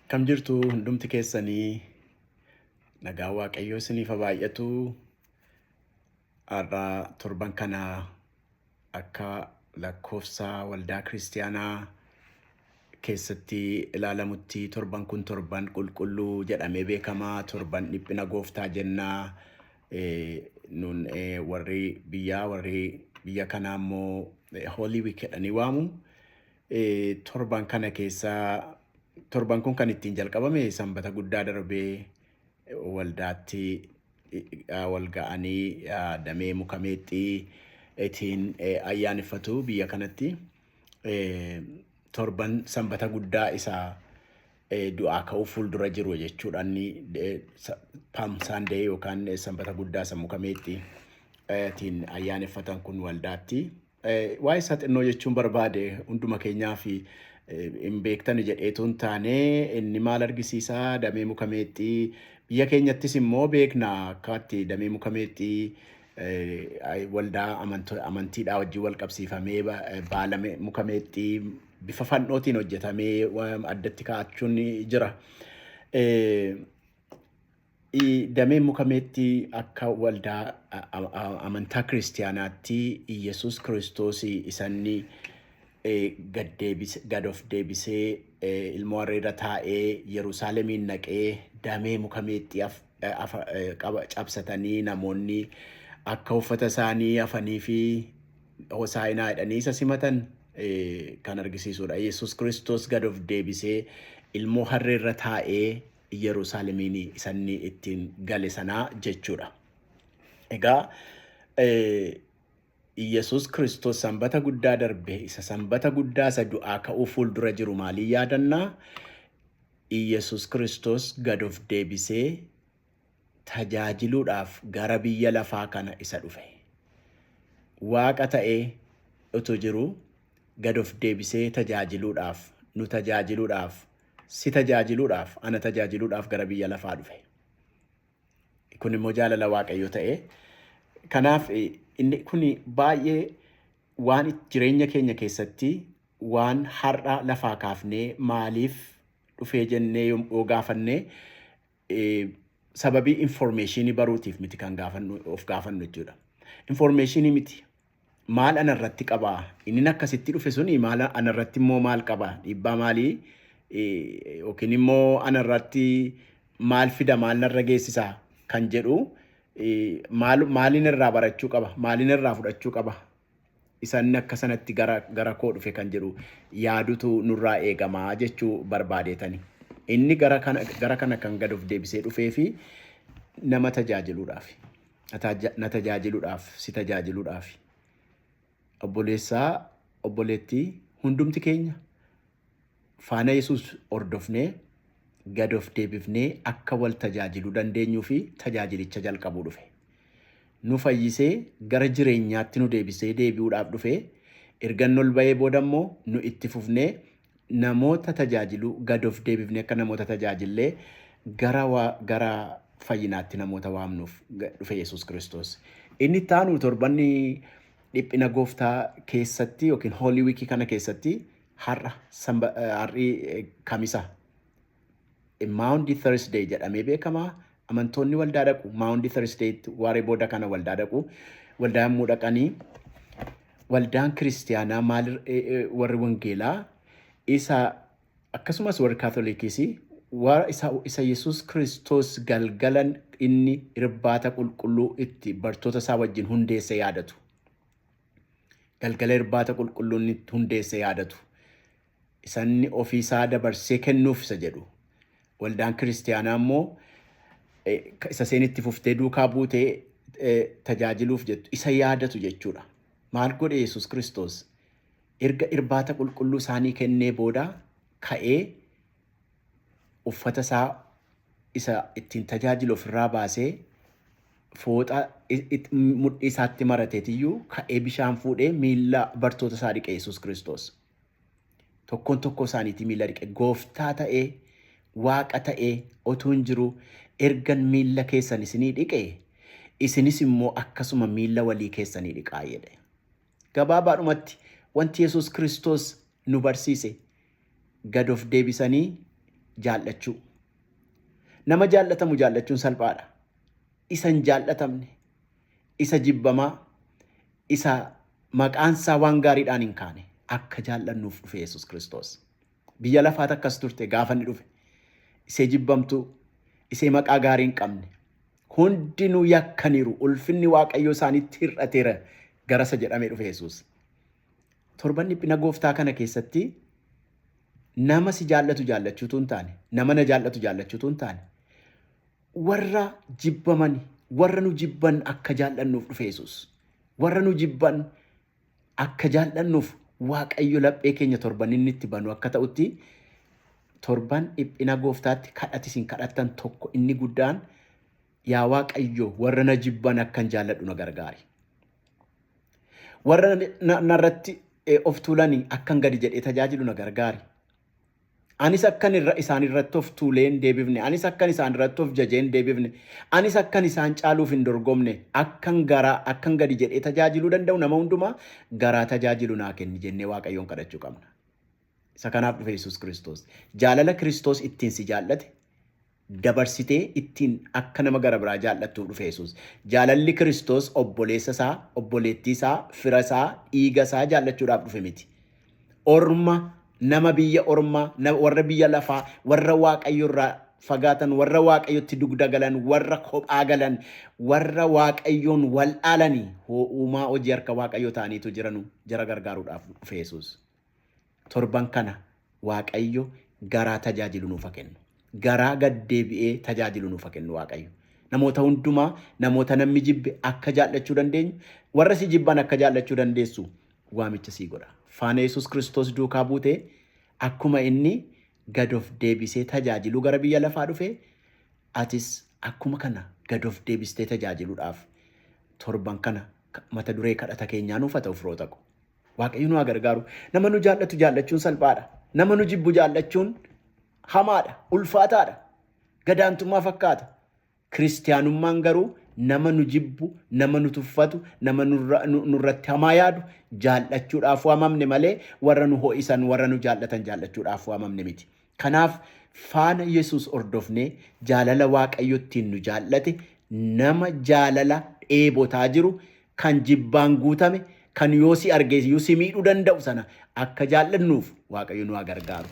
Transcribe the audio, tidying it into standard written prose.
Kam jirtu hundumti keessanii nagaa Waaqayyoo isiniif haa baay'atu. Har'a torban kana akka lakkoofsa waldaa kiristaanaa keessatti ilaalamutti torban kun torban qulqulluu jedhamee beekama. Torban dhiphina gooftaa jennaa. Nun warri biyya kanaa immoo Holy Week jedhanii waamu. Torban kana keessaa torban kun kan ittiin jalqabame sanbata guddaa darbee waldaatti wal ga'anii damee muka meexxii ittiin ayyaaneffatu biyya kanatti. Torban sanbata guddaa isaa du'aa ka'uu fuuldura jiru jechuudha. Palm Sunday yookaan sanbata guddaa isa muka meexxii ittiin ayyaaneffatan kun waldaatti. Waa'ee isaa xinnoo jechuun barbaade hunduma keenyaa fi hin beektan jedheetu hin taane inni maal argisiisaa damee muka meexxii biyya keenyattis immoo beekna akkaatti damee muka meexxii waldaa amantiidhaa wajjin wal qabsiifamee baala muka meexxii bifa fannootiin hojjetamee addatti kaa'achuun jira. Dameen muka meexxii akka waldaa amantaa kiristaanaatti Iyesuus Kiristoos isanni gad of deebisee ilmoo harreerra taa'ee Yerusaalemiin naqee damee muka meexxii cabsatanii namoonni akka uffata isaanii hafanii fi hosaa'inaa jedhanii isa simatan kan argisiisudha. Yesuus Kiristoos gad of deebisee ilmoo harreerra taa'ee Yerusaalemiin isanni ittiin gale sanaa jechuudha. Egaa Iyesuus Kiristoos sanbata guddaa darbe isa sanbata guddaa isa du'aa ka'uu fuuldura jiru maalii yaadannaa? Iyesuus Kiristoos gad of deebisee tajaajiluudhaaf gara biyya lafaa kana isa dhufe. Waaqa ta'ee utuu jiru gad of deebisee tajaajiluudhaaf, nu tajaajiluudhaaf, si tajaajiluudhaaf, ana tajaajiluudhaaf gara biyya lafaa dhufe. Kun immoo jaalala Waaqayyoo ta'e. Kanaaf inni kun baay'ee waan jireenya keenya keessatti waan har'a lafaa kaafnee maaliif dhufee jennee yoo gaafannee sababii informationii baruutiif miti kan of gaafannu jechuudha. Informationii miti. Maal anarratti qabaa? Inni akkasitti dhufe suni maal anarratti immoo maal qabaa? Dhiibbaa maalii? Yookiin immoo anarratti maal fida? Maal narra geessisaa? Kan jedhu maaliin irraa barachuu qaba? Maaliin irraa fudhachuu qaba? Isanni akka sanatti gara koo dhufe kan jedhu yaadutu nurraa eegamaa jechuu barbaadeetani. Inni gara kana kan gad of deebisee dhufee fi nama tajaajiluudhaaf, na tajaajiluudhaaf, si tajaajiluudhaaf. Obboleessaa, obboleettii hundumti keenya faana Yesuus hordofnee gad of deebifnee akka wal tajaajiluu dandeenyuu fi tajaajilicha jalqabuu dhufe. Nu fayyisee gara jireenyaatti nu deebisee deebi'uudhaaf dhufe. Erga ol ba'ee booda immoo nu itti fufnee namoota tajaajiluu gad of deebifnee akka namoota tajaajillee gara fayyinaatti namoota waamnuuf dhufe Yesuus Kiristoos. Inni taanu torbanni dhiphina gooftaa keessatti yookiin Holy Week kana keessatti har'i kamisa. Maundy Thursday jedhamee beekama. Amantoonni waldaa dhaqu. Maundy Thursday waaree booda kana waldaa dhaqu. Waldaa yommuu dhaqanii waldaan kiristaanaa warri wangeelaa isa akkasumas warri kaatolikiis isa Yesuus Kiristoos galgalan inni irbaata qulqulluu itti bartoota isaa wajjin hundeesse yaadatu. Galgala irbaata qulqulluu itti hundeesse yaadatu. Isanni ofiisaa dabarsee kennuuf isa jedhu. Waldaan kiristaanaa immoo isa seenitti fuftee duukaa buutee tajaajiluuf jettu isa yaadatu jechuudha. Maal godhe Yesuus Kiristoos? Erga irbaata qulqulluu isaanii kennee booda ka'ee uffata isaa isa ittiin tajaajilu ofirraa baasee fooxa mudhii isaatti marateetiyyuu ka'ee bishaan fuudhee miilla bartoota isaa dhiqe Yesuus Kiristoos. Tokkoon tokkoo isaaniitii miilla dhiqe. Gooftaa ta'ee Waaqa ta'ee otoo hin jiru ergan miilla keessan isinii dhiqe isinis immoo akkasuma miilla walii keessanii dhiqaa jedhe. Gabaabaadhumatti wanti Yesuus Kiristoos nu barsiise gad of deebisanii jaallachuu. Nama jaallatamu jaallachuun salphaadha. Isa hin jaallatamne, isa jibbamaa, isa maqaansaa waan gaariidhaan hin kaane akka jaallannuuf dhufe Yesuus Kiristoos. Biyya lafaat akkas turte gaafa inni dhufe. Isee jibbamtuu, isee maqaa gaarii hin qabne. Hundinuu yakkaniiru, ulfinni Waaqayyoo isaanitti hir'ateera garasa jedhamee dhufe Yesuus. Torban dhiphina gooftaa kana keessatti nama si jaallatu jaallachuutu hin taane, nama na jaallatu jaallachuutu hin taane, warra jibbaman, warra nu jibban akka jaallannuuf dhufe Yesuus. Warra nu jibban akka jaallannuuf Waaqayyo laphee keenya torban inni itti banu akka ta'utti torban dhiphina gooftaatti kadhati isin kadhattan tokko inni guddaan yaa Waaqayyo warra na jibban akkan jaalladhu na gargaari. Warra narratti of tuulanii akkan gadi jedhee tajaajilu na gargaari. Anis akkan isaan irratti of tuuleen deebifne, anis akkan isaan irratti of jajeen deebifne, anis akkan isaan caaluuf hin dorgomne, akkan gadi jedhee tajaajiluu danda'u nama hundumaa garaa tajaajilu naa kenni jennee Waaqayyoon kadhachuu qabna. Isa kanaaf dhufe Yesuus Kiristoos. Jaalala Kiristoos ittiin si jaallate dabarsitee ittiin akka nama gara biraa jaallattuuf dhufe Yesuus. Jaalalli Kiristoos obboleessa isaa, obboleettii isaa, fira isaa, dhiiga isaa jaallachuudhaaf dhufe miti. Orma nama biyya ormaa, warra biyya lafaa, warra Waaqayyo irraa fagaatan, warra Waaqayyotti dugda galan, warra kophaa galan, warra Waaqayyoon wal dhaalanii uumaa hojii harka Waaqayyoo ta'aniitu jiranu jara gargaaruudhaaf dhufe Yesuus. Torban kana Waaqayyo garaa tajaajilu nuuf kennu. Garaa gaddeebi'ee tajaajilu nuuf kennu Waaqayyo. Namoota hundumaa, namoota namni jibbe akka jaallachuu dandeenyu, warra si jibban akka jaallachuu dandeessu waamicha sii godha. Faana Yesuus Kiristoos duukaa buutee akkuma inni gad of deebisee tajaajilu gara biyya lafaa dhufe, atis akkuma kana gad of deebistee tajaajiluudhaaf torban kana mata duree kadhata keenyaa nuuf haa ta'u firoota ko. Waaqayyo nu haa gargaaru. Nama nu jaallatu jaallachuun salphaadha. Nama nu jibbu jaallachuun hamaadha, ulfaataadha, gadaantummaa fakkaata. Kiristiyaanummaan garuu nama nu jibbu, nama nu tuffatu, nama nurratti hamaa yaadu jaallachuudhaaf waamamne malee warra nu ho'isan, warra nu jaallatan jaallachuudhaaf waamamne miti. Kanaaf faana Yesuus hordofnee jaalala Waaqayyo ittiin nu jaallate nama jaalala dheebotaa jiru kan jibbaan guutame kan yoo si arge yoo si miidhuu danda'u sana akka jaallannuuf Waaqayyo nu haa gargaaru.